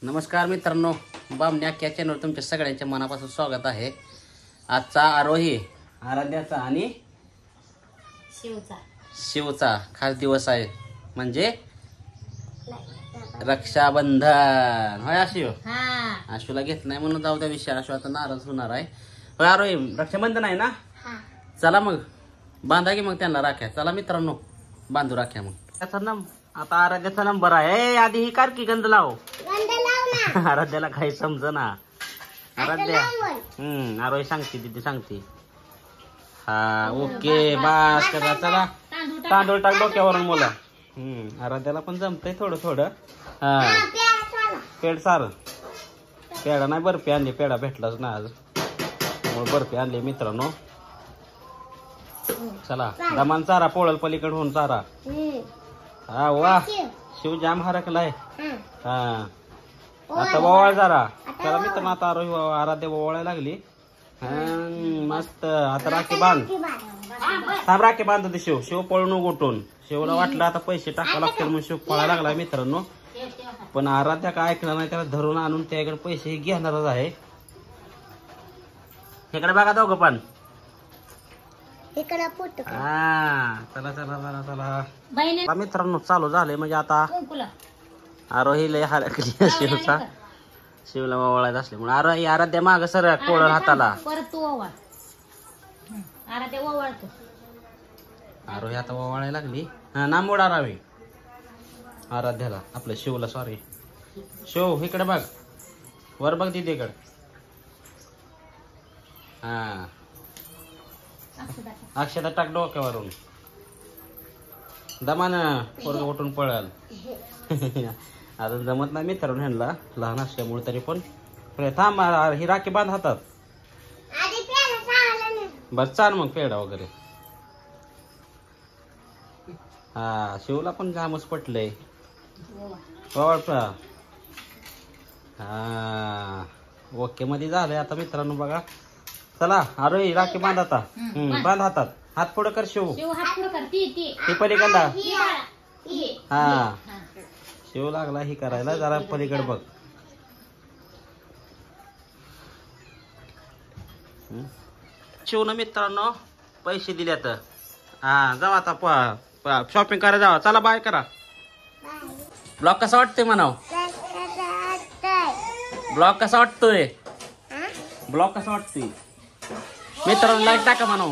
नमस्कार मित्रांनो, बामण्या या चॅनलवर तुमच्या सगळ्यांच्या मनापासून स्वागत आहे। आजचा आरोही आराध्याचा आणि शिवचा खास दिवस आहे, म्हणजे रक्षाबंधन। होय आशु? आशुला घेत नाही म्हणून जाऊ द्या विषय, आशु आता नाराज होणार आहे। होय आरोही, रक्षाबंधन आहे ना? चला मग बांधा की मग त्यांना राख्या। चला मित्रांनो बांधू राख्या मग। त्याचा आता आराध्याचा नंबर आहे। आधी ही कार की गंध लाव आराध्याला काही समजना। आराध्या आरोही सांगते, दीदी सांगते। हा ओके बस करा। चला तांदूळ टाक डोक्यावरून मुला। आराध्याला पण जमतंय थोडं थोडं। हा पेड सार पेडा नाही बर्फी आणली, पेडा भेटलाच ना आज, बर्फी आणली मित्रांनो। चला दमान चारा पोळल पलीकडे होऊन चारा। हा वा शिव जाम हरकलाय। हा आता ववाळ जरा। चला मित्रांनो आता आराध्या ववाळायला लागली। मस्त आता राखी बांध। थांब राखी बांध दे शिव। शिव पळून उठून, शिवला वाटलं आता पैसे टाकावं लागतील म्हणून शिव पळायला लागला मित्रांनो। पण आराध्या काय ऐकणार नाही, त्याला धरून आणून त्याकडे पैसे घेणारच आहे। इकडे बघा दोघं पण। चला चला चला चला चला मित्रांनो चालू झाले, म्हणजे आता आरोहीला हरकली शिवचा। शिवला वळायचं असले म्हणून आरोही आराध्या माग सर कोळल हाताला। आरोही आता वळायला लागली। हा ना मोडा रावी आराध्याला, आपल्या शिवला। सॉरी शिव इकडे बघ, वर बघ दीदीकडे। हा अक्षता टाक डोक्यावरून। दमान पोरग उठून पळल। अजून जमत नाही मित्रांनो ह्यांना, लहान असल्यामुळे। तरी पण थांब ही राखी बांध हातात। बस चाल मग पेडा वगैरे। हा शिवला पण जामच पटलंय। हा ओके मध्ये झालंय आता मित्रांनो बघा। चला अरे राखी बांध आता। बांध हातात, हात पुढे कर शिव। ती पलीकडला। हा शिव लागला ही करायला, जरा पलीकडे बघ। शिवनं मित्रांनो पैसे दिल्यात। हा जाऊ आता शॉपिंग करायला जावा। चला बाय करा। ब्लॉग कसा वाटतोय म्हणाव? ब्लॉग कसा वाटतोय? ब्लॉग कसा वाटतोय मित्रांनो? लाईक टाका म्हणाव।